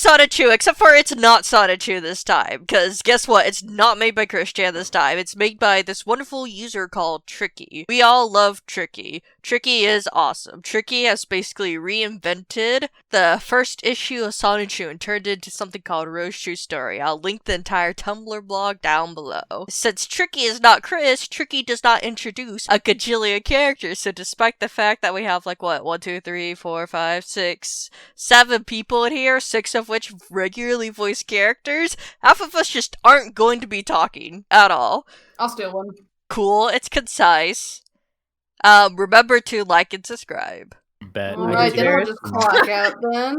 Sonichu, except for it's not Sonichu this time, because guess what? It's not made by Christian this time. It's made by this wonderful user called Tricky. We all love Tricky. Tricky is awesome. Tricky has basically reinvented the first issue of Sonichu and turned it into something called Rosechu Story. I'll link the entire Tumblr blog down below. Since Tricky is not Chris, Tricky does not introduce a gajillion characters, so despite the fact that we have like what, 1, 2, 3, 4, 5, 6, 7 people in here, 6 of which regularly voice characters, half of us just aren't going to be talking at all. I'll steal one. Cool, it's concise. Remember to like and subscribe. Bet. Alright, then I'll just clock out then.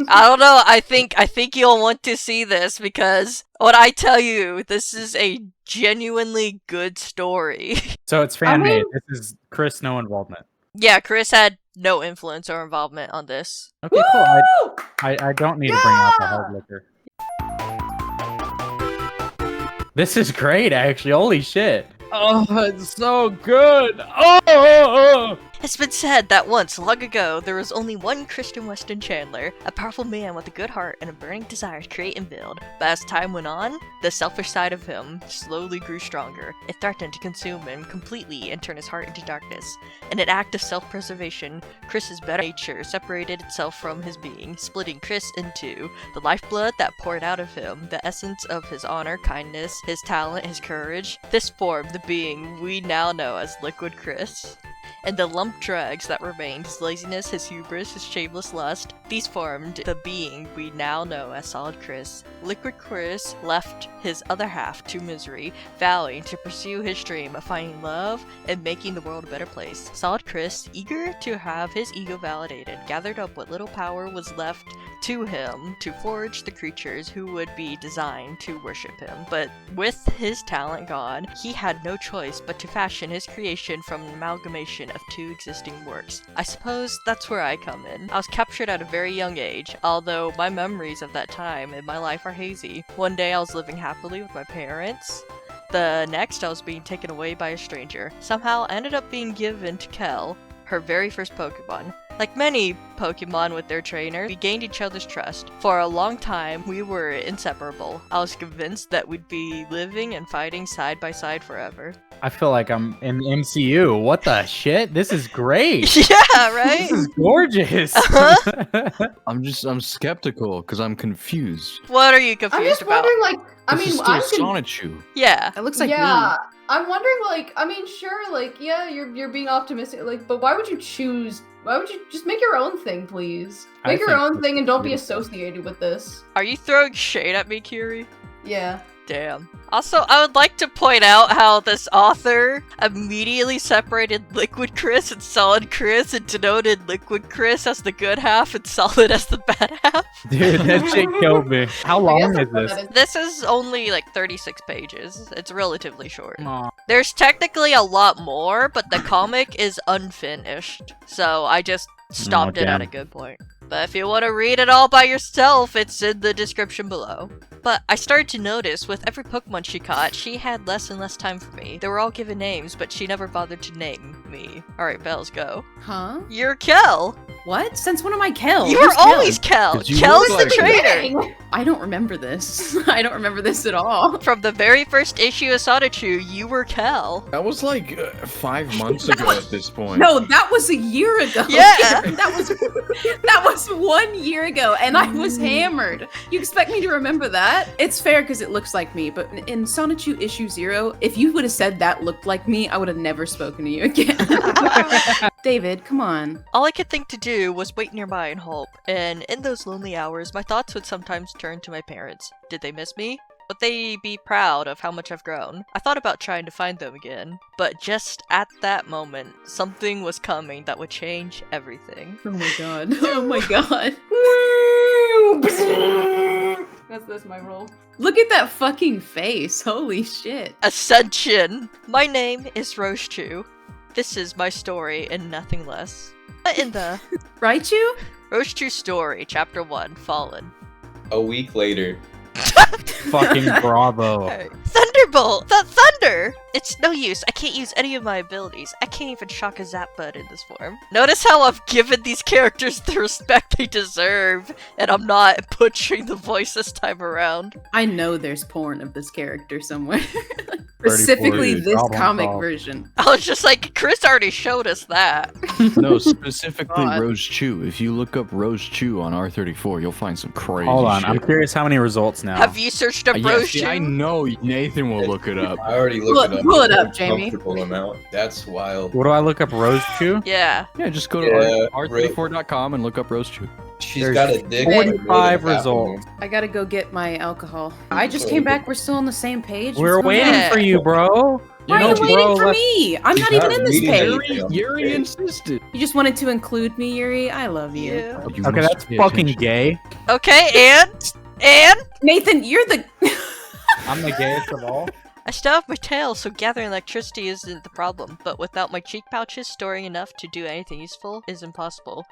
I don't know, I think you'll want to see this because when I tell you, this is a genuinely good story. So it's fan made. This is Chris, no involvement. Yeah, Chris had no influence or involvement on this. Okay, cool. I don't need to bring out the hard liquor. This is great, actually. Holy shit. Oh, it's so good. Oh! It's been said that once, long ago, there was only one Christian Weston Chandler, a powerful man with a good heart and a burning desire to create and build. But as time went on, the selfish side of him slowly grew stronger. It threatened to consume him completely and turn his heart into darkness. In an act of self-preservation, Chris's better nature separated itself from his being, splitting Chris into the lifeblood that poured out of him, the essence of his honor, kindness, his talent, his courage. This formed the being we now know as Liquid Chris. And the lump dregs that remained, his laziness, his hubris, his shameless lust, these formed the being we now know as Solid Chris. Liquid Chris left his other half to misery, vowing to pursue his dream of finding love and making the world a better place. Solid Chris, eager to have his ego validated, gathered up what little power was left to him to forge the creatures who would be designed to worship him. But with his talent gone, he had no choice but to fashion his creation from an amalgamation of 2 existing works. I suppose that's where I come in. I was captured at a very young age, although my memories of that time in my life are hazy. One day I was living happily with my parents. The next I was being taken away by a stranger. Somehow I ended up being given to Kel, her very first Pokemon. Like many Pokemon with their trainer, we gained each other's trust. For a long time, we were inseparable. I was convinced that we'd be living and fighting side by side forever. I feel like I'm in the MCU. What the shit? This is great. Yeah, right? This is gorgeous. I'm skeptical because I'm confused. What are you I'm confused just about? wondering, like, I This mean, is I'm still Sonichu. Yeah. It looks like yeah, I'm wondering, like, I mean, sure, like, yeah, you're being optimistic, like, but why would you choose? Why would you just make your own thing, please? I Make your think own this thing and don't be beautiful. associated with this. Are you throwing shade at me, Kiri? Yeah. Damn. Also, I would like to point out how this author immediately separated Liquid Chris and Solid Chris and denoted Liquid Chris as the good half and Solid as the bad half. Dude, that shit killed me. How I long guess is that's what this? that is. This is only like 36 pages. It's relatively short. Aw. There's technically a lot more, but the comic is unfinished. So I just stopped it at a damn. good point. But if you want to read it all by yourself, it's in the description below. But I started to notice with every Pokemon she caught, she had less and less time for me. They were all given names, but she never bothered to name me. Alright, Bells, go. Huh? You're Kel! What? Since when am I Kel? You Who's were always Kel! Did you Kel's look the like- trainer! I don't remember this. I don't remember this at all. From the very first issue of Sonichu, you were Kel. That was like 5 months ago at this point. No, that was a year ago. Yeah. that was 1 year ago, and I was hammered. You expect me to remember that? It's fair because it looks like me, but in Sonichu issue 0, if you would have said that looked like me, I would have never spoken to you again. David, come on. All I could think to do was wait nearby and hope, and in those lonely hours, my thoughts would sometimes turn to my parents. Did they miss me? Would they be proud of how much I've grown? I thought about trying to find them again, but just at that moment, something was coming that would change everything. Oh my god. Oh my god. That's my role. Look at that fucking face. Holy shit. Ascension! My name is Rosechu. This is my story and nothing less. But in the Raichu? Rosechu story, chapter 1, Fallen. A week later. Fucking bravo. Alright. Thunder Thunderbolt! The thunder! It's no use. I can't use any of my abilities. I can't even shock a zap bud in this form. Notice how I've given these characters the respect they deserve, and I'm not butchering the voice this time around. I know there's porn of this character somewhere. Specifically this comic version. I was just like, Chris already showed us that. No, specifically God. Rosechu. If you look up Rosechu on R34, you'll find some crazy Hold on, shit. I'm curious how many results now. Have you searched up Yeah, see, Rosechu? I know Nathan will look it up. I already looked it up. Pull it up, It's a Jamie. comfortable amount. That's wild. What do I look up? Rosechu? Yeah. Yeah, just go to Yeah, r34.com and look up Rosechu. She's There's got a dick. 45 results. I gotta go get my alcohol. I just came back. We're still on the same page. We're What's going waiting on? for you, bro. Why are you waiting for me? I'm not even in this page. Yuri insisted. You just wanted to include me, Yuri. I love you. Yeah. You Okay, must that's pay fucking attention. gay. Okay, and? Nathan, you're the. I'm the gayest of all. I still have my tail, so gathering electricity isn't the problem, but without my cheek pouches, storing enough to do anything useful is impossible.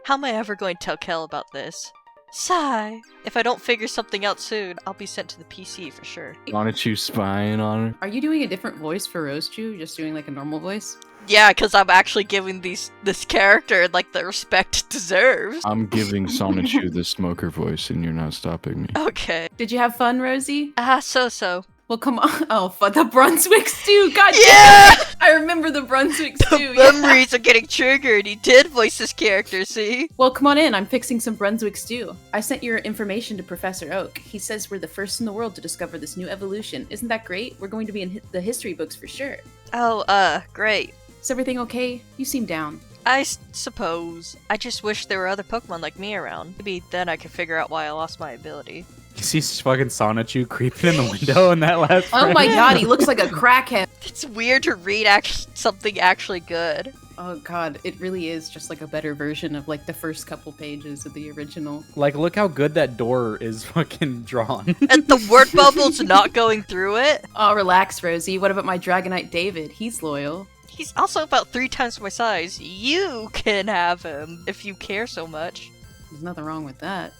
How am I ever going to tell Kel about this? Sigh. If I don't figure something out soon, I'll be sent to the PC for sure. Sonichu spying on her. Are you doing a different voice for Rosechu? Just doing like a normal voice? Yeah, because I'm actually giving this character like the respect it deserves. I'm giving Sonichu the smoker voice, and you're not stopping me. Okay. Did you have fun, Rosie? So. Well, come on. Oh, fuck, the Brunswick stew. God damn Yeah! it. I remember the Brunswick stew. The memories are getting triggered. He did voice this character, see? Well, come on in. I'm fixing some Brunswick stew. I sent your information to Professor Oak. He says we're the first in the world to discover this new evolution. Isn't that great? We're going to be in the history books for sure. Oh, great. Is everything okay? You seem down. I suppose. I just wish there were other Pokemon like me around. Maybe then I could figure out why I lost my ability. You see fucking Sonichu creeping in the window in that last Oh my god, he looks like a crackhead. It's weird to read something actually good. Oh god, it really is just like a better version of like the first couple pages of the original. Like, look how good that door is fucking drawn. And the word bubble's not going through it. Oh, relax, Rosie. What about my Dragonite David? He's loyal. He's also about 3 times my size. You can have him if you care so much. There's nothing wrong with that.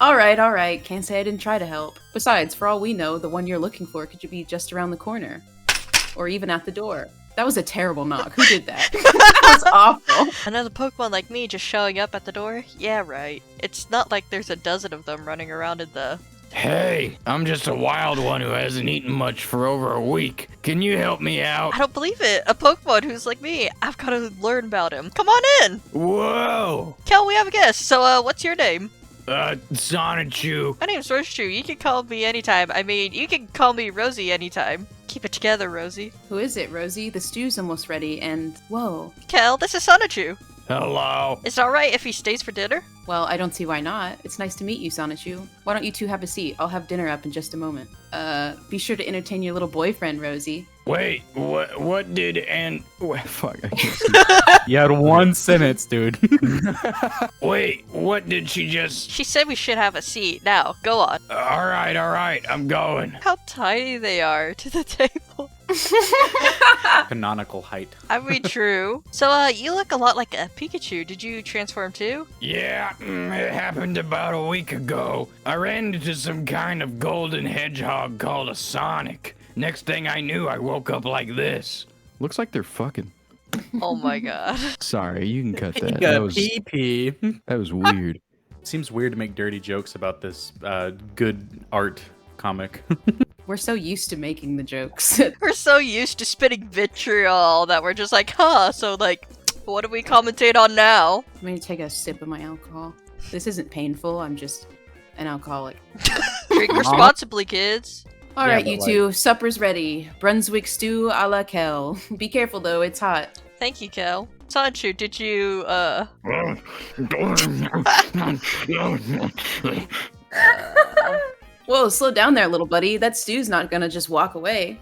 Alright. Can't say I didn't try to help. Besides, for all we know, the one you're looking for could be just around the corner. Or even at the door. That was a terrible knock. Who did that? That was awful. Another Pokemon like me just showing up at the door? Yeah, right. It's not like there's a dozen of them running around in the... Hey, I'm just a wild one who hasn't eaten much for over a week. Can you help me out? I don't believe it. A Pokemon who's like me. I've got to learn about him. Come on in. Whoa! Kel, we have a guest. So, what's your name? Sonichu. My name's Rosechu. You can call me anytime. I mean, you can call me Rosie anytime. Keep it together, Rosie. Who is it, Rosie? The stew's almost ready, and whoa. Kel, this is Sonichu. Hello. Is it alright if he stays for dinner? Well, I don't see why not. It's nice to meet you, Sonichu. Why don't you two have a seat? I'll have dinner up in just a moment. Be sure to entertain your little boyfriend, Rosie. Wait, what did Fuck, I can't see. You had one sentence, dude. wait, what did she just... She said we should have a seat. Now, go on. Alright, I'm going. How tiny they are to the table. Canonical height. I mean, true. So, you look a lot like a Pikachu. Did you transform too? Yeah, it happened about a week ago. I ran into some kind of golden hedgehog called a Sonic. Next thing I knew, I woke up like this. Looks like they're fucking. Oh my god. Sorry, you can cut that. You That got was, pee. that was weird. Seems weird to make dirty jokes about this good art comic. We're so used to making the jokes. We're so used to spitting vitriol that we're just like, huh, so like, what do we commentate on now? I'm gonna take a sip of my alcohol. This isn't painful, I'm just an alcoholic. Drink responsibly, kids. Alright, but you two, supper's ready. Brunswick stew a la Kel. Be careful though, it's hot. Thank you, Kel. Sonichu, did you, Whoa, slow down there, little buddy. That stew's not gonna just walk away.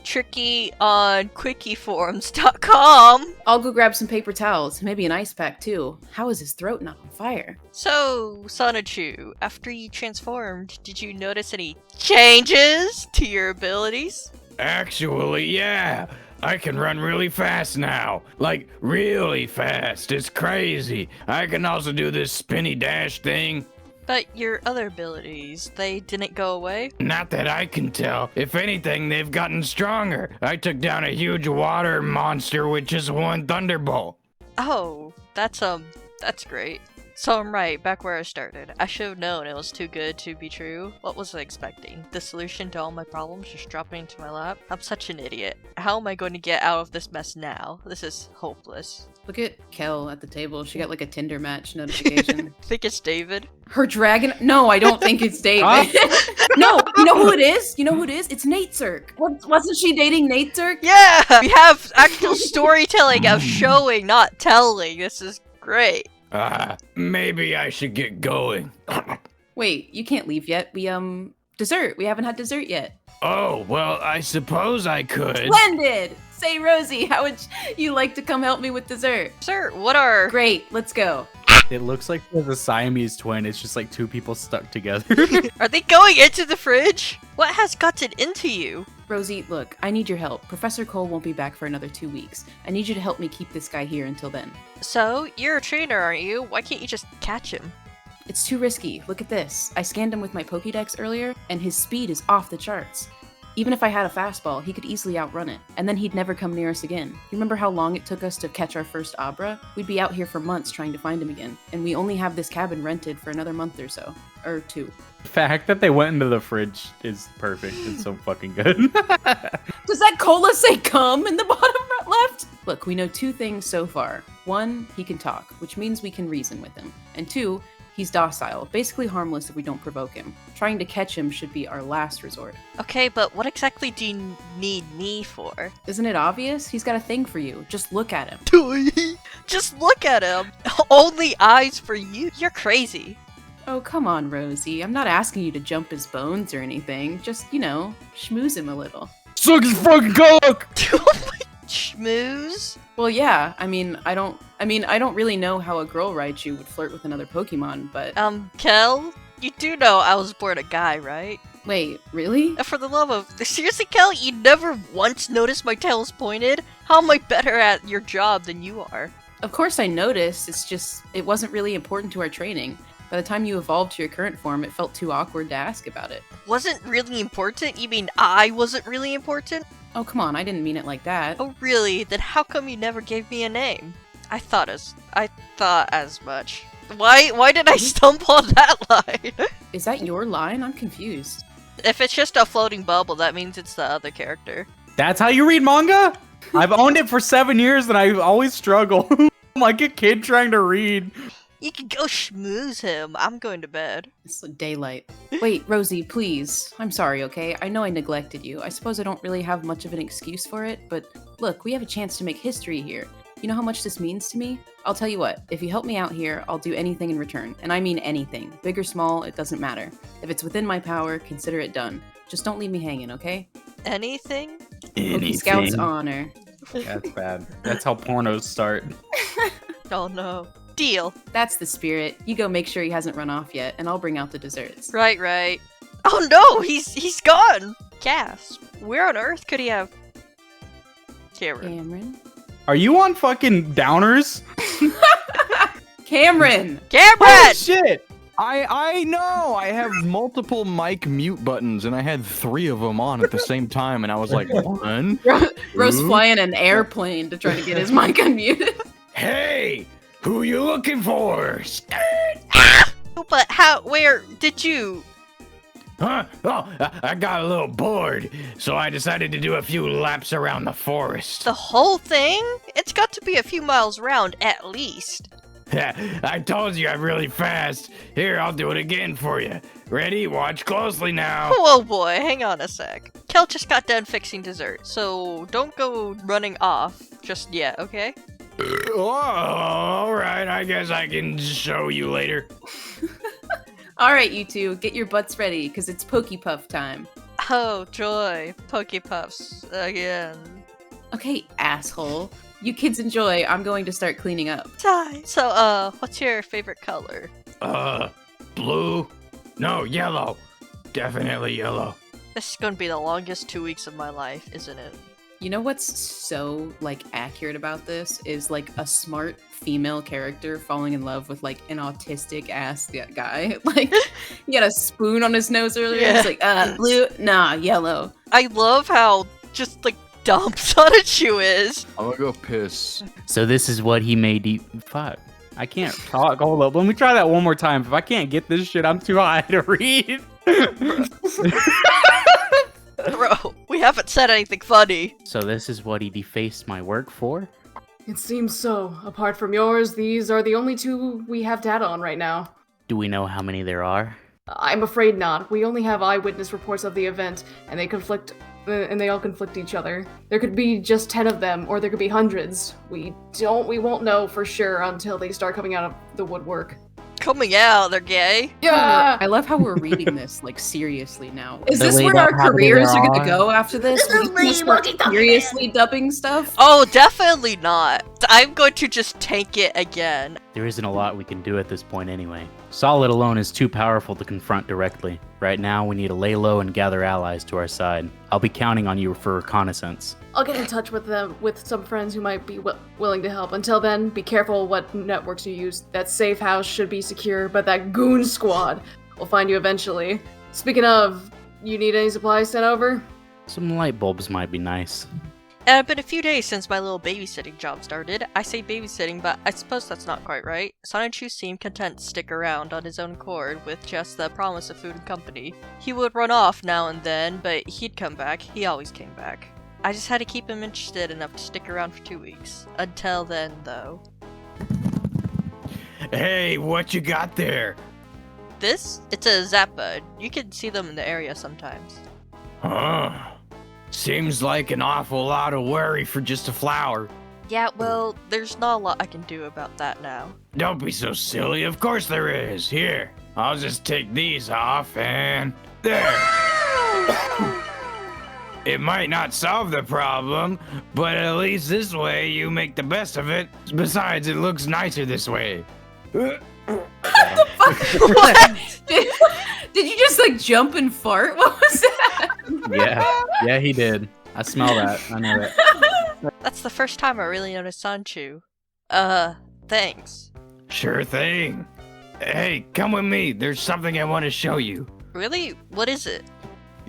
tricky on quickyforms.com. I'll go grab some paper towels, maybe an ice pack too. How is his throat not on fire? So, Sonichu, after you transformed, did you notice any changes to your abilities? Actually, yeah. I can run really fast now. Like, really fast. It's crazy. I can also do this spinny dash thing. But your other abilities, they didn't go away? Not that I can tell. If anything, they've gotten stronger. I took down a huge water monster with just one thunderbolt. Oh, that's great. So I'm right, back where I started. I should have known it was too good to be true. What was I expecting? The solution to all my problems just dropping into my lap? I'm such an idiot. How am I going to get out of this mess now? This is hopeless. Look at Kel at the table. She got like a Tinder match notification. Think it's David? Her dragon? No, I don't think it's David. No, you know who it is? You know who it is? It's Nate Zirk. Wasn't she dating Nate Zirk? Yeah! We have actual storytelling of showing, not telling. This is great. Maybe I should get going. Wait, you can't leave yet. Dessert. We haven't had dessert yet. Oh, well, I suppose I could. Splendid! Say, Rosie, how would you like to come help me with dessert? Sir, what are... Great, let's go. It looks like there's a Siamese twin. It's just like two people stuck together. Are they going into the fridge? What has gotten into you? Rosie, look, I need your help. Professor Cole won't be back for another 2 weeks. I need you to help me keep this guy here until then. So, you're a trainer, aren't you? Why can't you just catch him? It's too risky. Look at this. I scanned him with my Pokédex earlier, and his speed is off the charts. Even if I had a fastball, he could easily outrun it, and then he'd never come near us again. You remember how long it took us to catch our first Abra? We'd be out here for months trying to find him again, and we only have this cabin rented for another month or so. Or 2. The fact that they went into the fridge is perfect. It's so fucking good. Does that cola say come in the bottom left? Look, we know 2 things so far. 1, he can talk, which means we can reason with him. And 2, he's docile, basically harmless if we don't provoke him. Trying to catch him should be our last resort. Okay, but what exactly do you need me for? Isn't it obvious? He's got a thing for you. Just look at him. Just look at him! Only eyes for you? You're crazy. Oh, come on, Rosie. I'm not asking you to jump his bones or anything. Just, schmooze him a little. Suck his fucking cock! Schmooze? Well, yeah. I don't really know how a girl Raichu would flirt with another Pokemon, but... Kel? You do know I was born a guy, right? Wait, really? For the love of... Seriously, Kel? You never once noticed my tail is pointed? How am I better at your job than you are? Of course I noticed. It's just, it wasn't really important to our training. By the time you evolved to your current form, it felt too awkward to ask about it. Wasn't really important? You mean I wasn't really important? Oh, come on, I didn't mean it like that. Oh, really? Then how come you never gave me a name? I thought as much. Why did I stumble on that line? Is that your line? I'm confused. If it's just a floating bubble, that means it's the other character. That's how you read manga? I've owned it for 7 years and I always struggle. I'm like a kid trying to read. You can go schmooze him. I'm going to bed. It's like daylight. Wait, Rosie, please. I'm sorry, okay? I know I neglected you. I suppose I don't really have much of an excuse for it, but look, we have a chance to make history here. You know how much this means to me? I'll tell you what, if you help me out here, I'll do anything in return. And I mean anything. Big or small, it doesn't matter. If it's within my power, consider it done. Just don't leave me hanging, okay? Anything? Poke Scout's honor. That's bad. That's how pornos start. Oh no. Deal. That's the spirit. You go make sure he hasn't run off yet, and I'll bring out the desserts. Right. Oh no, he's gone! Gasp. Where on earth could he have... Cameron? Are you on fucking downers? Cameron! Oh shit! I know. I have multiple mic mute buttons, and I had 3 of them on at the same time, and I was like, 1. Rose 2. flying an airplane to try to get his mic unmuted. Hey, who you looking for? But where did you... Huh? Oh, I got a little bored, so I decided to do a few laps around the forest. The whole thing? It's got to be a few miles round, at least. I told you I'm really fast. Here, I'll do it again for you. Ready? Watch closely now. Oh boy, hang on a sec. Kel just got done fixing dessert, so don't go running off just yet, okay? Oh, alright, I guess I can show you later. Alright, you two, get your butts ready, because it's Pokepuff time. Oh, joy. Pokepuffs again. Okay, asshole. You kids enjoy, I'm going to start cleaning up. So, what's your favorite color? Blue? No, yellow. Definitely yellow. This is gonna be the longest 2 weeks of my life, isn't it? You know what's so like accurate about this is like a smart female character falling in love with like an autistic ass guy. Like he had a spoon on his nose earlier. Yeah. It's like blue, nah, yellow. I love how just like dumb Sonichu is. I'm gonna go piss. So this is what he made you. Fuck. I can't talk. Hold up. Let me try that one more time. If I can't get this shit, I'm too high to read. Bro, we haven't said anything funny. So this is what he defaced my work for? It seems so. Apart from yours, these are the only two we have data on right now. Do we know how many there are? I'm afraid not. We only have eyewitness reports of the event, and they all conflict each other. There could be just 10 of them, or there could be hundreds. We won't know for sure until they start coming out of the woodwork. Coming out, they're gay. Yeah! I love how we're reading this like seriously now. Is The this way where that our how they careers are are. gonna go after this? This is We're gonna me start walkie-talkie seriously dubbing stuff? Oh, definitely not. I'm going to just tank it again. There isn't a lot we can do at this point anyway. Solid alone is too powerful to confront directly. Right now, we need to lay low and gather allies to our side. I'll be counting on you for reconnaissance. I'll get in touch with them, with some friends who might be willing to help. Until then, be careful what networks you use. That safe house should be secure, but that goon squad will find you eventually. Speaking of, you need any supplies sent over? Some light bulbs might be nice. It's been a few days since my little babysitting job started. I say babysitting, but I suppose that's not quite right. Sonichu seemed content to stick around on his own accord with just the promise of food and company. He would run off now and then, but he'd come back. He always came back. I just had to keep him interested enough to stick around for 2 weeks. Until then, though. Hey, what you got there? This? It's a zappa. You can see them in the area sometimes. Huh. Seems like an awful lot of worry for just a flower. Yeah, well, there's not a lot I can do about that now. Don't be so silly. Of course there is. Here, I'll just take these off and there. It might not solve the problem, but at least this way you make the best of it. Besides, it looks nicer this way. What? Did you just like jump and fart? What was that? Yeah, he did. I smell that. I know that. That's the first time I really noticed Sonichu. Thanks. Sure thing. Hey, come with me. There's something I want to show you. Really? What is it?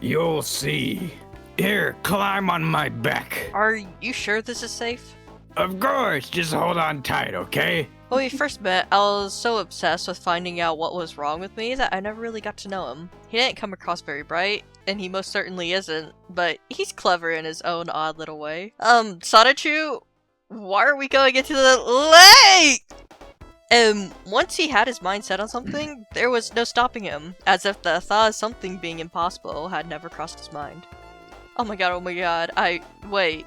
You'll see. Here, climb on my back. Are you sure this is safe? Of course, just hold on tight, okay? When we first met, I was so obsessed with finding out what was wrong with me that I never really got to know him. He didn't come across very bright, and he most certainly isn't, but he's clever in his own odd little way. Sonichu, why are we going into the lake? And once he had his mind set on something, there was no stopping him, as if the thought of something being impossible had never crossed his mind. Oh my god, wait.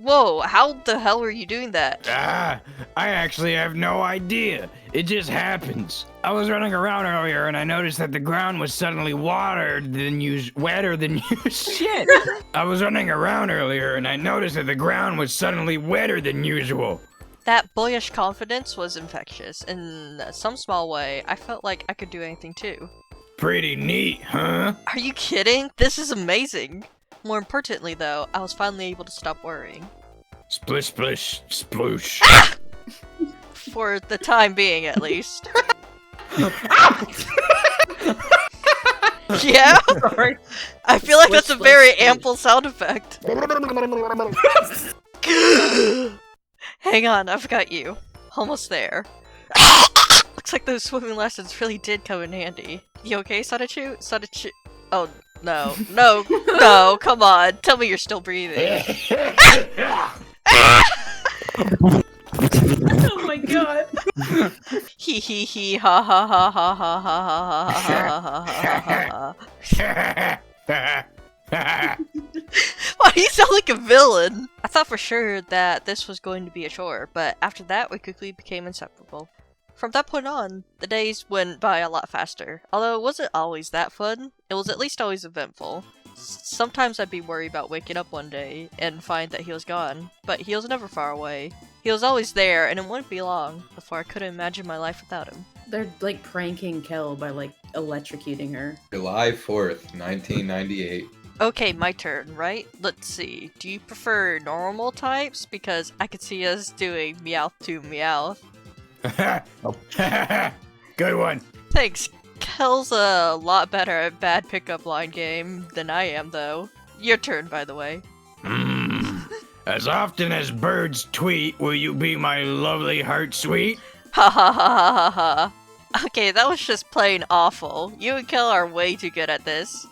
Whoa, how the hell are you doing that? I actually have no idea. It just happens. I was running around earlier and I noticed that the ground was suddenly wetter than usual. Shit! I was running around earlier and I noticed that the ground was suddenly wetter than usual. That boyish confidence was infectious. In some small way, I felt like I could do anything too. Pretty neat, huh? Are you kidding? This is amazing! More importantly, though, I was finally able to stop worrying. Splish, splish, sploosh. For the time being, at least. Yeah? Sorry. I feel like that's a Splish, very splish. ample sound effect. Hang on, I've got you. Almost there. Looks like those swimming lessons really did come in handy. You okay, Sonichu? Sonichu? Oh, no. No, no, come on. Tell me you're still breathing. Oh my god. Hee hee hee ha ha ha ha ha ha ha ha ha ha. Why do you sound like a villain? I thought for sure that this was going to be a chore, but after that we quickly became inseparable. From that point on, the days went by a lot faster. Although it wasn't always that fun, it was at least always eventful. Sometimes I'd be worried about waking up one day and find that he was gone, but he was never far away. He was always there, and it wouldn't be long before I couldn't imagine my life without him. They're like pranking Kel by like electrocuting her. July 4th, 1998. Okay, my turn, right? Let's see. Do you prefer normal types? Because I could see us doing Meowth to Meowth. Good one. Thanks. Kel's a lot better at bad pickup line game than I am, though. Your turn, by the way. As often as birds tweet, will you be my lovely heart sweet? Ha ha ha ha ha ha. Okay, that was just plain awful. You and Kel are way too good at this.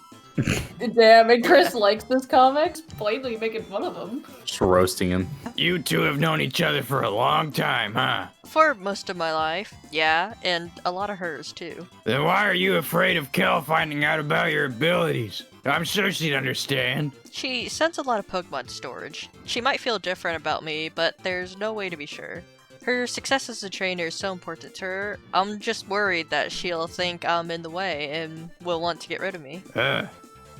Damn, and Chris likes this comic. Plainly making fun of him. Just roasting him. You two have known each other for a long time, huh? For most of my life, yeah, and a lot of hers, too. Then why are you afraid of Kel finding out about your abilities? I'm sure she'd understand. She sends a lot of Pokemon to storage. She might feel different about me, but there's no way to be sure. Her success as a trainer is so important to her, I'm just worried that she'll think I'm in the way and will want to get rid of me.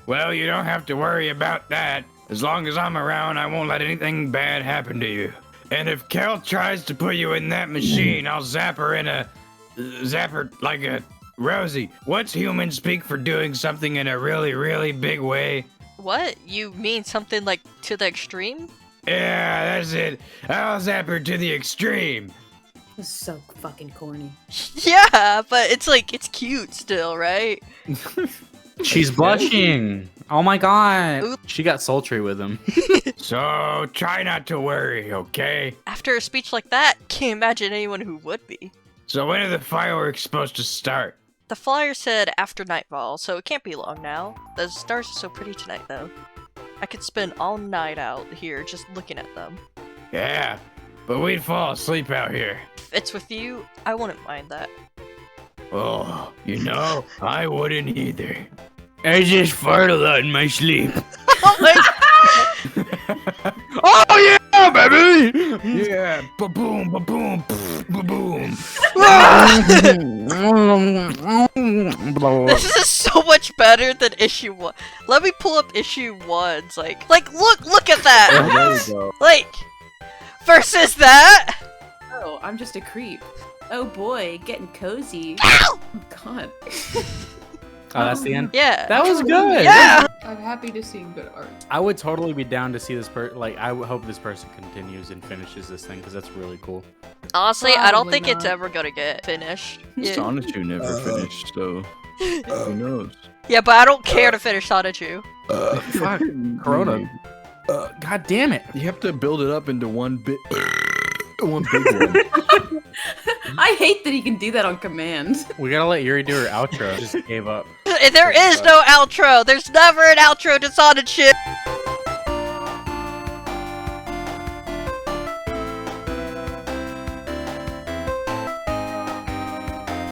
Well, you don't have to worry about that. As long as I'm around, I won't let anything bad happen to you. And if Kel tries to put you in that machine, I'll zap her like a Rosie. What's human speak for doing something in a really, really big way? What? You mean something like to the extreme? Yeah, that's it. I'll zap her to the extreme. This is so fucking corny. Yeah, but it's like, it's cute still, right? She's blushing. Oh my god. Oop. She got sultry with him. So try not to worry, okay? After a speech like that, can't imagine anyone who would be. So when are the fireworks supposed to start? The flyer said after nightfall, so it can't be long now. The stars are so pretty tonight, though. I could spend all night out here just looking at them. Yeah, but we'd fall asleep out here. If it's with you, I wouldn't mind that. Oh, you know, I wouldn't either. I just fart a lot in my sleep. Oh my Oh yeah, baby! Yeah, ba-boom, ba-boom, ba-boom. This is so much better than issue 1. Let me pull up issue 1's, like look at that! There you go. Like, versus that! Oh, I'm just a creep. Oh boy, getting cozy. Ow! Oh god. Oh, that's the end? Yeah. That was good. Yeah! I'm happy to see good art. I would totally be down to see this like, I would hope this person continues and finishes this thing, because that's really cool. Honestly, I don't Probably think it's not. ever gonna get finished. Yeah. Sonichu never finished, so who knows? Yeah, but I don't care to finish Sonichu. Fuck. Corona. God damn it. You have to build it up into one big one. I hate that he can do that on command. We gotta let Yuri do her outro. Just gave up. There is no outro! There's never an outro to Sonichu!